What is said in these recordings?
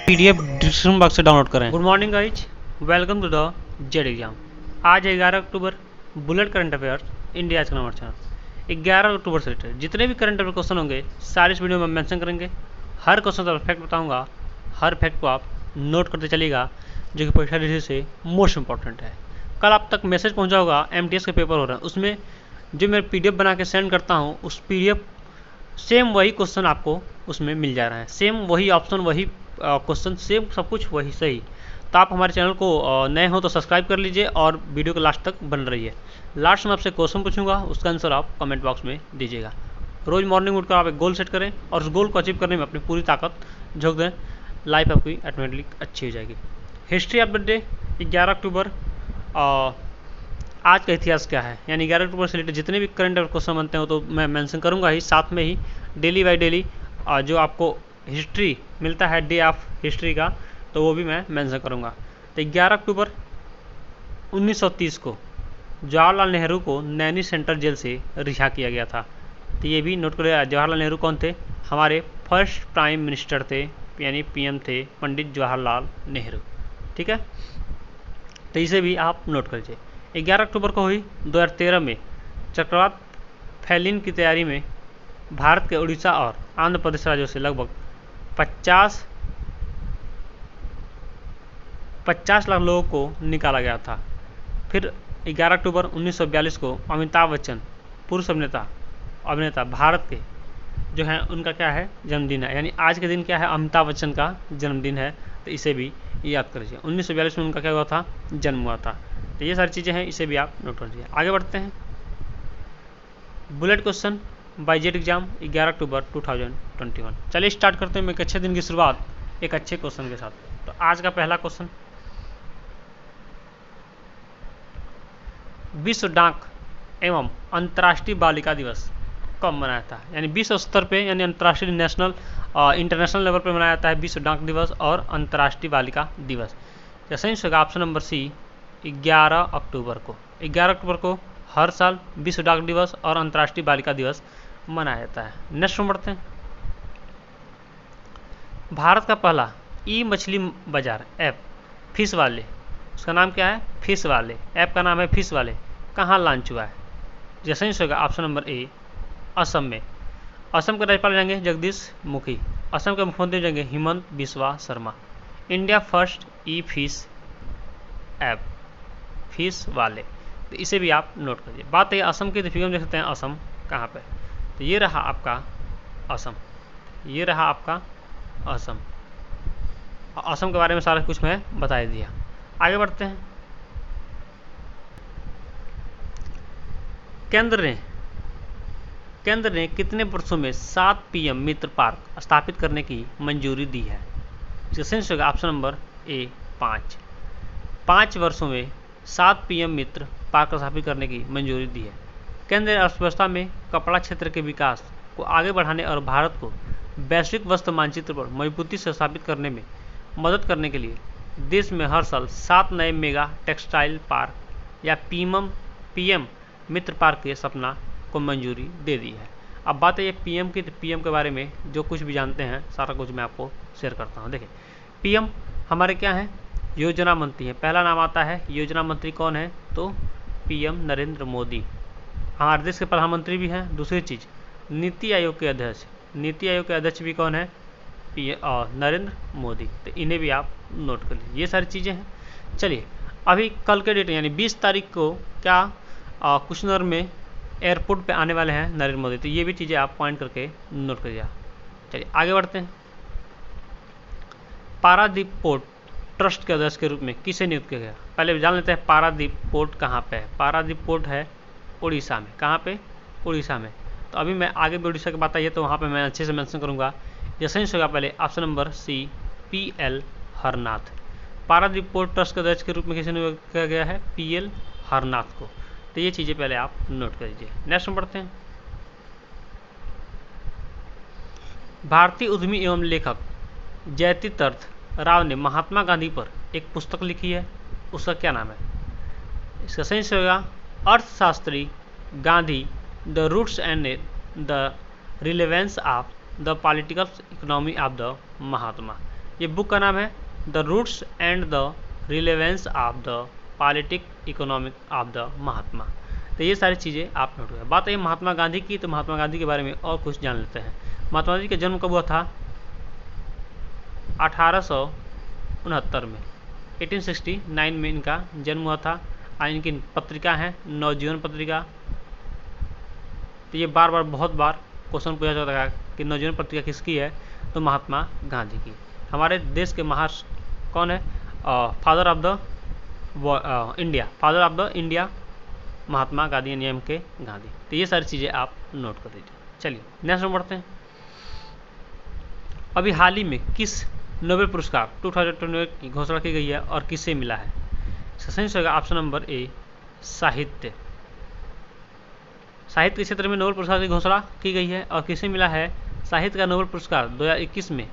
PDF description box से download करें। Good morning guys, welcome to the Z exam. आज है 11 अक्टूबर, बुलेट करंट अफेयर्स इंडिया का नंबर चैनल। 11 अक्टूबर से रिलेटेड जितने भी करंट अफेयर क्वेश्चन होंगे सारे इस वीडियो में मेंशन करेंगे। हर क्वेश्चन का फैक्ट बताऊंगा, हर फैक्ट को आप नोट करते चलिएगा, जो कि परीक्षा दृष्टि से मोस्ट इंपॉर्टेंट है। कल आप तक मैसेज पहुँचा होगा, MTS के पेपर हो रहे हैं, उसमें जो मैं PDF बना के सेंड करता हूँ उस PDF सेम वही क्वेश्चन आपको उसमें मिल जा रहा है, सेम वही ऑप्शन, वही क्वेश्चन, सेम सब कुछ वही सही। तो आप हमारे चैनल को नए हो तो सब्सक्राइब कर लीजिए और वीडियो को लास्ट तक बन रही है। लास्ट में आपसे क्वेश्चन पूछूंगा, उसका आंसर आप कमेंट बॉक्स में दीजिएगा। रोज़ मॉर्निंग उठकर आप एक गोल सेट करें और उस गोल को अचीव करने में अपनी पूरी ताकत झोंक दें, लाइफ आपकी ऑटोमेटिकली अच्छी हो जाएगी। हिस्ट्री ऑफ द डे 11 अक्टूबर। आज का इतिहास क्या है, यानी 11 अक्टूबर से रिलेटेड जितने भी करंट अफेयर क्वेश्चन बनते हो तो मैं मेंशन करूंगा ही, साथ में ही डेली बाय डेली जो आपको हिस्ट्री मिलता है डे ऑफ हिस्ट्री का, तो वो भी मैं मेंशन करूंगा। तो 11 अक्टूबर 1930 को जवाहरलाल नेहरू को नैनी सेंट्रल जेल से रिहा किया गया था। तो ये भी नोट करिए, जवाहरलाल नेहरू कौन थे? हमारे फर्स्ट प्राइम मिनिस्टर थे, यानी PM थे पंडित जवाहरलाल नेहरू। ठीक है, तो इसे भी आप नोट करिए। 11 अक्टूबर को हुई 2013 में चक्रवात फैलिन की तैयारी में भारत के उड़ीसा और आंध्र प्रदेश राज्यों से लगभग 50 लाख लोगों को निकाला गया था। फिर 11 अक्टूबर 1942 को अमिताभ बच्चन पुरुष अभिनेता भारत के जो है उनका क्या है, जन्मदिन है, यानी आज के दिन क्या है, अमिताभ बच्चन का जन्मदिन है। तो इसे भी याद करिए, 1942 में उनका क्या हुआ था, जन्म हुआ था। तो ये सारी चीज़ें हैं, इसे भी आप नोट कर लीजिए। आगे बढ़ते हैं। Bullet question by jet exam 11 अक्टूबर 2021। चलिए स्टार्ट करते हैं एक अच्छे दिन की शुरुआत एक अच्छे क्वेश्चन के साथ। तो आज का पहला क्वेश्चन, विश्व डाक एवं अंतर्राष्ट्रीय बालिका दिवस कब मनाया था? यानी विश्व स्तर पे, यानी अंतर्राष्ट्रीय इंटरनेशनल लेवल पे मनाया जाता है विश्व डाक दिवस और अंतर्राष्ट्रीय बालिका दिवस। सही होगा ऑप्शन नंबर सी, 11 अक्टूबर को। 11 अक्टूबर को हर साल विश्व डाक दिवस और अंतर्राष्ट्रीय बालिका दिवस मनाया जाता है। नेक्स्ट में बढ़ते हैं। भारत का पहला मछली बाजार ऐप फिश वाले, उसका नाम क्या है? फिश वाले, ऐप का नाम है फिश वाले, कहाँ लॉन्च हुआ है? जैसे ही होगा ऑप्शन नंबर ए, असम में। असम के राज्यपाल जाएंगे जगदीश मुखी, असम के मुख्यमंत्री जाएंगे Himanta Biswa Sharma. India first fish app fish वाले, तो इसे भी आप नोट करिए। बात है असम की, तो फिगर देख सकते हैं असम कहाँ पे, तो ये रहा आपका असम, ये रहा आपका असम। असम के बारे में सारा कुछ मैं बता दिया। आगे बढ़ते हैं। केंद्र ने कितने वर्षों में 7 PM मित्र पार्क स्थापित करने की मंजूरी दी है? इसका होगा ऑप्शन नंबर ए, 5 वर्षों में 7 PM मित्र पार्क स्थापित करने की मंजूरी दी है। केंद्र ने अर्थव्यवस्था में कपड़ा क्षेत्र के विकास को आगे बढ़ाने और भारत को वैश्विक वस्त्र मानचित्र पर मजबूती से स्थापित करने में मदद करने के लिए देश में हर साल 7 नए मेगा टेक्सटाइल पार्क या PM मित्र पार्क के सपना को मंजूरी दे दी है। अब बात है ये PM की, तो PM के बारे में जो कुछ भी जानते हैं सारा कुछ मैं आपको शेयर करता हूँ। देखिए, PM हमारे क्या है, योजना मंत्री है। पहला नाम आता है योजना मंत्री, कौन है? तो PM नरेंद्र मोदी, हमारे देश के प्रधानमंत्री भी हैं। दूसरी चीज़, नीति आयोग के अध्यक्ष, नीति आयोग के अध्यक्ष भी कौन है? नरेंद्र मोदी। तो इन्हें भी आप नोट कर लीजिए, ये सारी चीज़ें हैं। चलिए, अभी कल के डेट यानी 20 तारीख को क्या कुशीनगर में एयरपोर्ट पे आने वाले हैं नरेंद्र मोदी, तो ये भी चीज़ें आप पॉइंट करके नोट करिए। चलिए आगे बढ़ते हैं। पारादीप पोर्ट ट्रस्ट के अध्यक्ष के रूप में किसे नियुक्त किया गया? पहले जान लेते हैं पारादीप पोर्ट कहाँ पे है। पारादीप पोर्ट है उड़ीसा में। कहाँ पे? उड़ीसा में। तो अभी मैं आगे भी उड़ीसा की बात आई है तो वहाँ पे मैं अच्छे से मेंशन करूँगा। जैसे ही होगा पहले option number C, PL Harnath. Paradip port trust के अध्यक्ष के रूप में किसे नियुक्त किया गया है? PL हरनाथ को। तो ये चीज़ें पहले आप नोट कर लीजिए। नेक्स्ट में बढ़ते हैं। भारतीय उद्यमी एवं लेखक जयति तीर्थ राव ने महात्मा गांधी पर एक पुस्तक लिखी है, उसका क्या नाम है? इसका सही होगा अर्थशास्त्री Gandhi, the roots and the relevance of the political economy of the Mahatma. ये बुक का नाम है the roots and the relevance of the politic economic of the Mahatma. तो ये सारी चीज़ें आप नोट करें। बात है महात्मा गांधी की, तो महात्मा गांधी के बारे में और कुछ जान लेते हैं। महात्मा गांधी का जन्म कब हुआ था? 1869 में, 1869 में इनका जन्म हुआ था। और इनकी पत्रिका है नवजीवन पत्रिका। तो ये बार बार बहुत बार क्वेश्चन पूछा जाता है कि नवजीवन पत्रिका किसकी है, तो महात्मा गांधी की। हमारे देश के कौन है? Father of the India, father of the India Mahatma Gandhi, नियम के गांधी। तो ये सारी चीज़ें आप नोट कर दीजिए। चलिए नेक्स्ट में बढ़ते हैं। अभी हाल ही में किस नोबेल पुरस्कार 2020 की घोषणा की गई है और किसे मिला है? संशय होगा ऑप्शन नंबर ए साहित्य। साहित्य के क्षेत्र में नोबेल पुरस्कार की घोषणा की गई है और किसे मिला है? साहित्य का नोबेल पुरस्कार 2021 में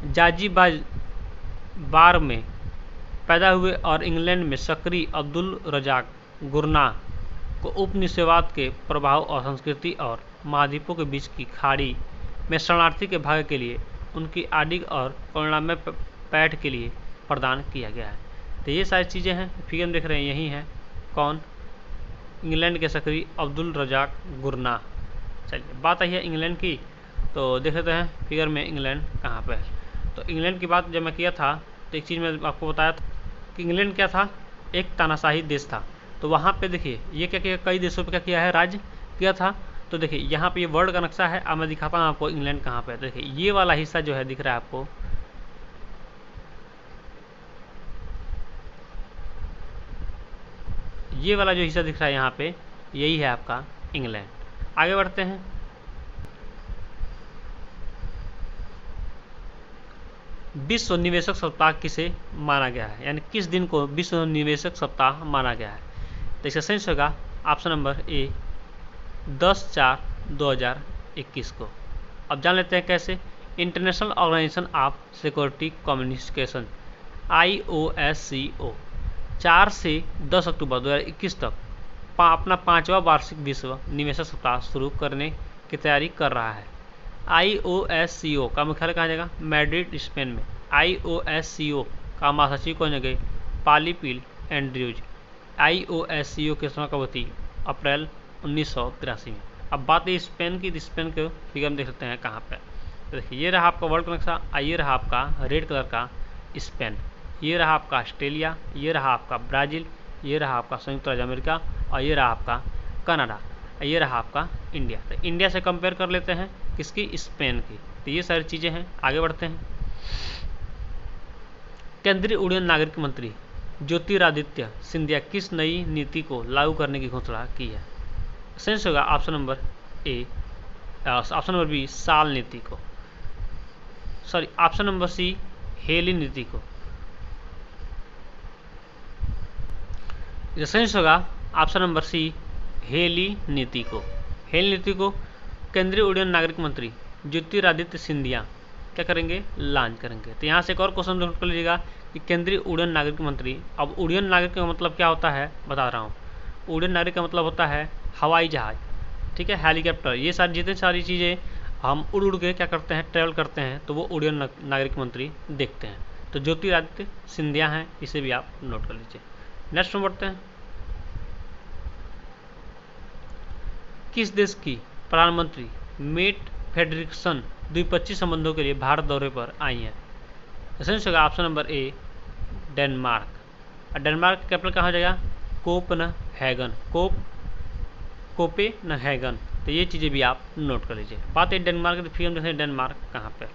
जांजीबार में पैदा हुए और इंग्लैंड में सक्रिय अब्दुल रजाक गुरना को उपनिवेशवाद के प्रभाव और संस्कृति और महाद्वीपों के बीच की खाड़ी में शरणार्थी के भाग्य के लिए उनकी आडिग और करुणामय पैठ के लिए प्रदान किया गया है। तो ये सारी चीज़ें हैं। फिगर में देख रहे हैं, यही है कौन? इंग्लैंड के सक्रिय अब्दुल रजाक गुरना। चलिए बात आई है इंग्लैंड की, तो देख लेते हैं फिगर में इंग्लैंड कहाँ पे है। तो इंग्लैंड की बात जब मैं किया था तो एक चीज़ मैं आपको बताया था कि इंग्लैंड क्या था? एक तानाशाही देश था। तो वहाँ पे देखिए ये क्या किया, कई देशों पे क्या किया है? राज किया था। तो देखिए यहाँ पे ये वर्ल्ड का नक्शा है। अब मैं दिखाता हूँ आपको इंग्लैंड कहाँ पे है। देखिए ये वाला हिस्सा जो है दिख रहा है आपको, ये वाला जो हिस्सा दिख रहा है यहाँ पे, यही है आपका इंग्लैंड। आगे बढ़ते हैं। विश्व निवेशक सप्ताह किसे माना गया है, यानी किस दिन को विश्व निवेशक सप्ताह माना गया है? तो इसका सेंस होगा ऑप्शन नंबर ए 10/4/2021 को। अब जान लेते हैं कैसे। International organisation of security communication IOSCO 4 से 10 अक्टूबर 2021 तक अपना 5वां वार्षिक विश्व निवेशक सप्ताह शुरू करने की तैयारी कर रहा है। IOSCO का मुख्यालय कहाँ जाएगा? मैड्रिड, स्पेन में। IOSCO का महासचिव कौन जगह? पालीपील एंड्रयूज। IOSCO की स्थापना कब होती? अप्रैल 1983 में। अब बात है स्पेन की, स्पेन के फिगर में देख सकते हैं कहाँ पे। तो देखिए ये रहा आपका वर्ल्ड का नक्शा, ये रहा आपका रेड कलर का स्पेन, ये रहा आपका ऑस्ट्रेलिया, ये रहा आपका ब्राज़ील, ये रहा आपका संयुक्त राज्य अमेरिका और ये रहा आपका कनाडा, ये रहा आपका इंडिया। तो इंडिया से कंपेयर कर लेते हैं किसकी? स्पेन की। तो ये सारी चीज़ें हैं। आगे बढ़ते हैं। केंद्रीय उड्डयन नागरिक मंत्री ज्योतिरादित्य सिंधिया किस नई नीति को लागू करने की घोषणा की है? सेंस होगा option number A, option number B साल नीति को, सॉरी ऑप्शन नंबर सी हेली नीति को। सेंस होगा ऑप्शन नंबर सी हेली नीति को। हेली नीति को केंद्रीय उड्डयन नागरिक मंत्री ज्योतिरादित्य सिंधिया क्या करेंगे? लॉन्च करेंगे। तो यहाँ से एक और क्वेश्चन नोट कर लीजिएगा कि केंद्रीय उड्डयन नागरिक मंत्री, अब उड्डयन नागरिक का मतलब क्या होता है बता रहा हूँ। उड्डयन नागरिक का मतलब होता है हवाई जहाज, ठीक है, हेलीकॉप्टर, ये सारी जितनी सारी चीज़ें हम उड़ उड़ के क्या करते हैं? ट्रैवल करते हैं, तो वो उड्डयन नागरिक मंत्री देखते हैं। तो ज्योतिरादित्य सिंधिया हैं, इसे भी आप नोट कर लीजिए। नेक्स्ट में बढ़ते हैं। किस देश की प्रधानमंत्री मेट फेडरिक्सन द्विपक्षीय संबंधों के लिए भारत दौरे पर आई हैं? सेंस होगा ऑप्शन नंबर ए डेनमार्क। और डेनमार्क का कैपिटल कहाँ हो जाएगा? Copenhagen, Copenhagen. तो ये चीज़ें भी आप नोट कर लीजिए। बात है डेनमार्क की, तो फिल्म देखें डेनमार्क कहाँ पे।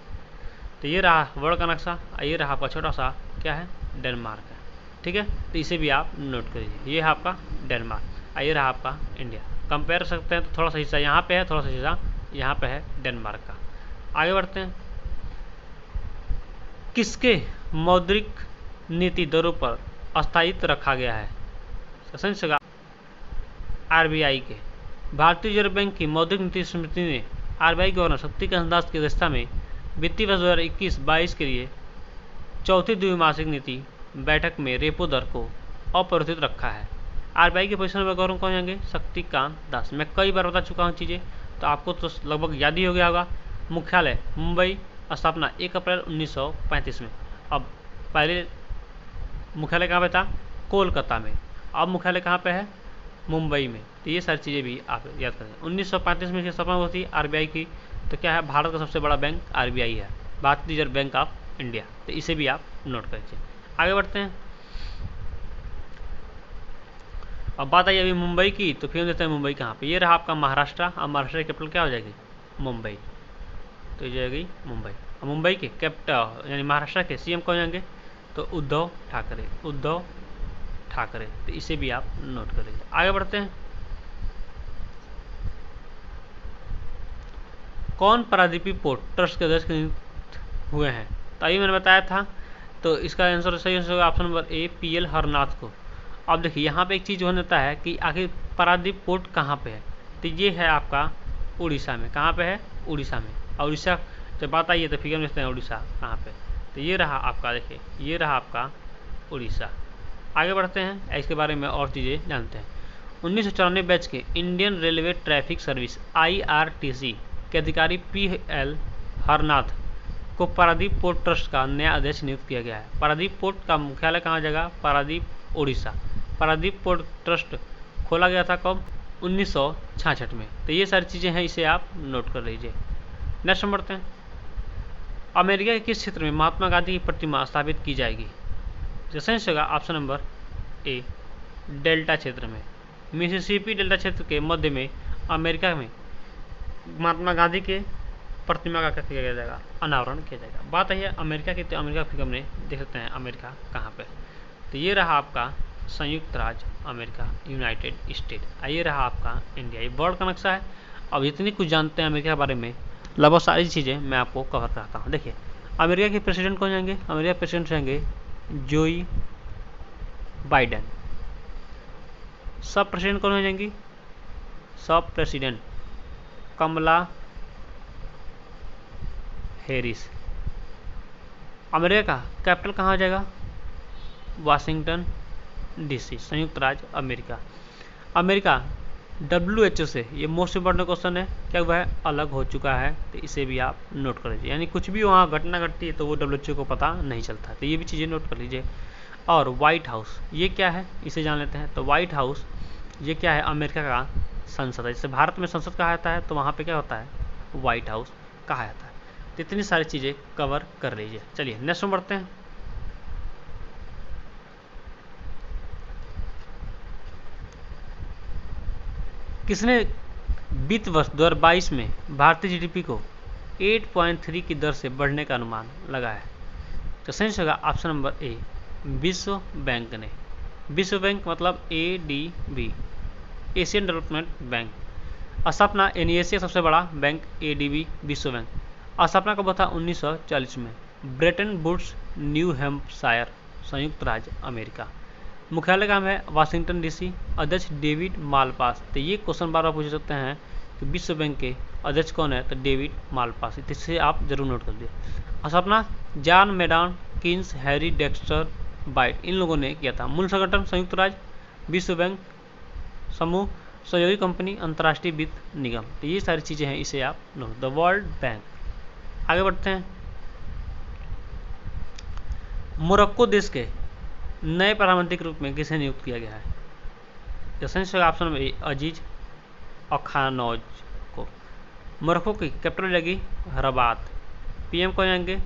तो ये रहा वर्ल्ड का नक्शा, ये रहा आपका छोटा सा क्या है? डेनमार्क है, ठीक है। तो इसे भी आप नोट कर लीजिए। ये है आपका डेनमार्क, ये रहा आपका इंडिया। कंपेयर कर सकते हैं तो थोड़ा सा हिस्सा यहाँ पे है, थोड़ा सा हिस्सा यहाँ पे है डेनमार्क का। आगे बढ़ते हैं। किसके मौद्रिक नीति दरों पर स्थायित्व रखा गया है? सेंस होगा RBI के। भारतीय रिजर्व बैंक की मौद्रिक नीति समिति ने RBI गवर्नर शक्तिकांत दास की अध्यक्षता में वित्तीय वर्ष 2021-22 के लिए चौथी द्विमासिक नीति बैठक में रेपो दर को अपरिवर्तित रखा है। RBI के पोजीशन में गवर्नर कौन होंगे? शक्तिकांत दास। मैं कई बार बता चुका हूँ चीज़ें, तो आपको तो लगभग याद ही हो गया होगा। मुख्यालय मुंबई, स्थापना 1 अप्रैल 1935 में। अब पहले मुख्यालय कहाँ पे था? कोलकाता में। अब मुख्यालय कहाँ पे है? मुंबई में। तो ये सारी चीज़ें भी आप याद करें। 1935 में इसकी स्थापना होती है आरबीआई की। तो क्या है? भारत का सबसे बड़ा बैंक आरबीआई है, भारतीय रिजर्व बैंक ऑफ इंडिया। तो इसे भी आप नोट करिए। आगे बढ़ते हैं। अब बात आई अभी मुंबई की, तो फिर देखते हैं मुंबई कहाँ पे। ये रहा आपका महाराष्ट्र। अब महाराष्ट्र की कैपिटल क्या हो जाएगी? मुंबई। तो ये जाएगी मुंबई। अब मुंबई के कैपिटल यानी महाराष्ट्र के सीएम कौन जाएंगे? तो उद्धव ठाकरे। उद्धव ठाकरे। तो इसे भी आप नोट कर लीजिए। आगे बढ़ते हैं। कौन पारादीपी पोर्ट ट्रस्ट के अध्यक्ष नियुक्त हुए हैं? तो अभी मैंने बताया था। तो इसका आंसर सही होगा ऑप्शन नंबर ए, पीएल हरनाथ को। अब देखिए यहाँ पे एक चीज़ हो जाता है कि आखिर पारादीप पोर्ट कहाँ पे है? तो ये है आपका उड़ीसा में। कहाँ पे है? उड़ीसा में। और उड़ीसा जब बात आई है तो फिगर में देखते हैं उड़ीसा कहाँ पे। तो ये रहा आपका, देखिए ये रहा आपका उड़ीसा। आगे बढ़ते हैं, इसके बारे में और चीज़ें जानते हैं। 1994 बैच के Indian railway traffic service IRTC के अधिकारी पीएल हरनाथ को पारादीप पोर्ट ट्रस्ट का नया अध्यक्ष नियुक्त किया गया है। पारादीप पोर्ट का मुख्यालय कहाँ जगह? पारादीप, उड़ीसा। पारादीप पोर्ट ट्रस्ट खोला गया था कब? 1966 में। तो ये सारी चीज़ें हैं, इसे आप नोट कर लीजिए। नेक्स्ट हम बढ़ते हैं। अमेरिका के किस क्षेत्र में महात्मा गांधी की प्रतिमा स्थापित की जाएगी? जैसे होगा ऑप्शन नंबर ए, डेल्टा क्षेत्र में। मिसिसिपी डेल्टा क्षेत्र के मध्य में अमेरिका में महात्मा गांधी के प्रतिमा का क्या किया जाएगा? अनावरण किया जाएगा। बात है अमेरिका की, तो अमेरिका फिगर में देख सकते हैं अमेरिका कहाँ पे। तो ये रहा आपका संयुक्त राज्य अमेरिका, यूनाइटेड स्टेट। ये रहा आपका इंडिया। ये वर्ल्ड का नक्शा है। अब जितनी कुछ जानते हैं अमेरिका के बारे में, लगभग सारी चीज़ें मैं आपको कवर करता हूँ। देखिए अमेरिका के प्रेसिडेंट कौन जाएंगे? अमेरिका के प्रेसिडेंट रहेंगे जोई बाइडेन। सब प्रेसिडेंट कौन हो जाएंगी? सब प्रेसिडेंट कमला हैरिस। अमेरिका का कैपिटल कहाँ हो जाएगा? वाशिंगटन DC, संयुक्त राज्य अमेरिका। अमेरिका WHO से, ये मोस्ट इंपॉर्टेंट क्वेश्चन है, क्या हुआ है? अलग हो चुका है। तो इसे भी आप नोट कर लीजिए। यानी कुछ भी वहाँ घटना घटती है तो वो WHO को पता नहीं चलता। तो ये भी चीज़ें नोट कर लीजिए। और व्हाइट हाउस ये क्या है? इसे जान लेते हैं। तो व्हाइट हाउस ये क्या है? अमेरिका का संसद है। जैसे भारत में संसद कहा जाता है, तो वहाँ पे क्या होता है? व्हाइट हाउस कहा जाता है। तो इतनी सारी चीज़ें कवर कर लीजिए। चलिए नेक्स्ट में बढ़ते हैं। किसने वित्त वर्ष 2022 में भारतीय GDP को 8.3 की दर से बढ़ने का अनुमान लगाया है? तो सही होगा ऑप्शन नंबर ए, विश्व बैंक ने। विश्व बैंक मतलब ADB, एशियन डेवलपमेंट बैंक। स्थापना यानी एशिया सबसे बड़ा बैंक ADB, विश्व बैंक। स्थापना कब था? 1940 में। ब्रेटन वुड्स, न्यू हैम्पशायर, संयुक्त राज्य अमेरिका। मुख्यालय कहाँ है? Washington DC। अध्यक्ष डेविड मालपास। तो ये क्वेश्चन बार बार पूछ सकते हैं कि विश्व बैंक के अध्यक्ष कौन है? तो डेविड मालपास। इससे आप जरूर नोट कर लीजिए। स्थापना जॉन मेडान किन्स, हैरी डेक्स्टर बाइट, इन लोगों ने किया था। मूल संगठन संयुक्त राज्य, विश्व बैंक समूह, सहयोगी कंपनी, अंतर्राष्ट्रीय वित्त निगम। तो ये सारी चीज़ें हैं, इसे आप नोट। The world bank. आगे बढ़ते हैं। मोरक्को देश के नए प्रधानमंत्री के रूप में किसे नियुक्त किया गया है? जैसे ऑप्शन नंबर ए, अजीज अखानौज को। मोरक्को की कैपिटल लगी रबात। PM कौन जाएंगे?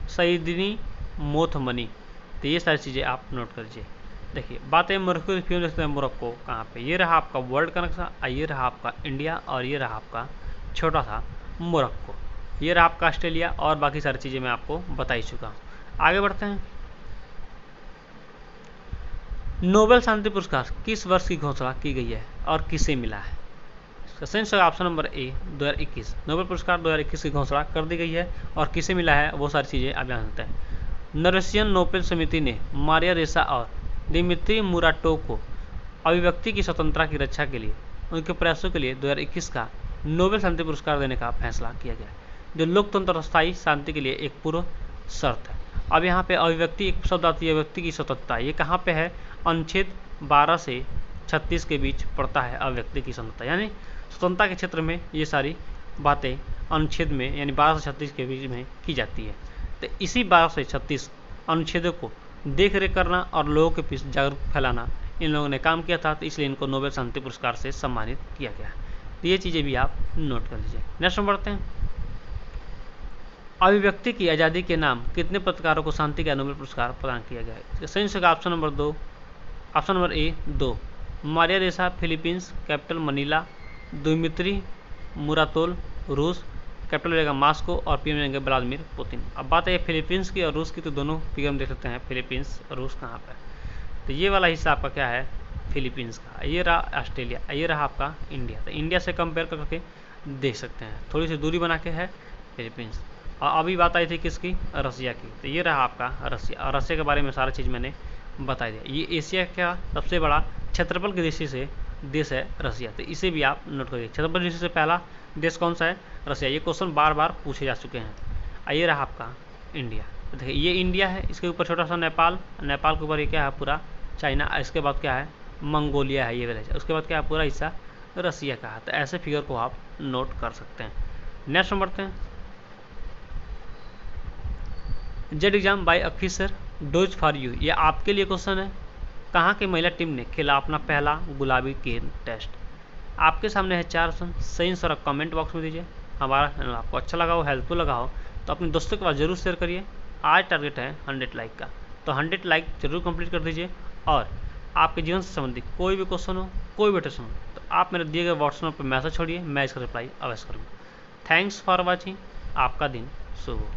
सईदनी मोथमनी। तो ये सारी चीज़ें आप नोट कर लीजिए। देखिए बात है मोरक्को की फिल्म देखते हैं। मोरक्को कहाँ पे? ये रहा आपका वर्ल्ड का नक्शा, ये रहा आपका इंडिया, और ये रहा आपका छोटा सा मोरक्को। ये रहा आपका ऑस्ट्रेलिया, और बाकी सारी चीज़ें मैं आपको बता ही चुका हूँ। आगे बढ़ते हैं। नोबेल शांति पुरस्कार किस वर्ष की घोषणा की गई है और किसे मिला है? ऑप्शन नंबर ए, 2021। नोबेल पुरस्कार 2021 की घोषणा कर दी गई है, और किसे मिला है वो सारी चीज़ें आप जान सकते हैं। नॉर्वेजियन नोबेल समिति ने मारिया रेसा और दिमित्री मुराटोव को अभिव्यक्ति की स्वतंत्रता की रक्षा के लिए उनके प्रयासों के लिए 2021 का नोबेल शांति पुरस्कार देने का फैसला किया गया, जो लोकतंत्र और स्थायी शांति के लिए एक पूर्व शर्त है। अब यहाँ पे अभिव्यक्ति एक शब्द आती है, अभिव्यक्ति की स्वतंत्रता। ये कहाँ पे है? अनुच्छेद 12 से 36 के बीच पड़ता है अभिव्यक्ति की स्वतंत्रता। यानी स्वतंत्रता के क्षेत्र में ये सारी बातें अनुच्छेद में यानी 12 से 36 के बीच में की जाती है। तो इसी 12 से 36 अनुच्छेदों को देख रेख करना और लोगों के बीच जागरूक फैलाना इन लोगों ने काम किया था, तो इसलिए इनको नोबेल शांति पुरस्कार से सम्मानित किया गया। तो ये चीज़ें भी आप नोट कर लीजिए। नेक्स्ट में बढ़ते हैं। अभिव्यक्ति की आज़ादी के नाम कितने पत्रकारों को शांति का नोबेल पुरस्कार प्रदान किया गया है? संयुक्त का ऑप्शन नंबर ए 2, मारिया रेसा फिलीपींस, कैपिटल मनीला, दुमित्री मुरातोल रूस, कैपिटल रहेगा मास्को, और पीएम रहेंगे व्लादिमीर पुतिन। अब बात है फिलीपींस की और रूस की, तो दोनों फिगर में देख सकते हैं फिलीपींस और रूस कहाँ पर। तो ये वाला हिस्सा आपका क्या है? फिलीपींस का। ये रहा ऑस्ट्रेलिया, ये रहा आपका इंडिया। तो इंडिया से कंपेयर करके देख सकते हैं, थोड़ी सी दूरी बना के है फिलीपींस। और अभी बात आई थी किसकी? रसिया की। तो ये रहा आपका रसिया, और रसिया के बारे में सारा चीज़ मैंने बता दिया। ये एशिया का सबसे बड़ा क्षेत्रफल की दृष्टि से देश है रसिया, तो इसे भी आप नोट करिए। क्षेत्रफल की दृष्टि से पहला देश कौन सा है? रसिया। ये क्वेश्चन बार बार पूछे जा चुके हैं। ये रहा आपका इंडिया। तो देखिए ये इंडिया है, इसके ऊपर छोटा सा नेपाल, नेपाल के ऊपर ये क्या है? पूरा चाइना। इसके बाद क्या है? मंगोलिया है ये वाला। उसके बाद क्या है? पूरा हिस्सा रसिया का है। तो ऐसे फिगर को आप नोट कर सकते हैं। नेक्स्ट में बढ़ते हैं। Z exam by officer dose for you, ये आपके लिए क्वेश्चन है। कहाँ की महिला टीम ने खेला अपना पहला गुलाबी गेंद टेस्ट? आपके सामने है 4 ऑप्शन, सही आंसर आप कमेंट बॉक्स में दीजिए। हमारा चैनल आपको अच्छा लगा हो, हेल्पफुल लगा हो, तो अपने दोस्तों के पास जरूर शेयर करिए। आज टारगेट है 100 लाइक का, तो 100 लाइक जरूर कंप्लीट कर दीजिए। और आपके जीवन से संबंधित कोई भी क्वेश्चन हो, कोई भी टेस्ट हो, तो आप मेरे दिए गए व्हाट्सएप पर मैसेज छोड़िए, मैं इसका रिप्लाई अवश्य करूँगा। Thanks for watching. आपका दिन शुभ हो।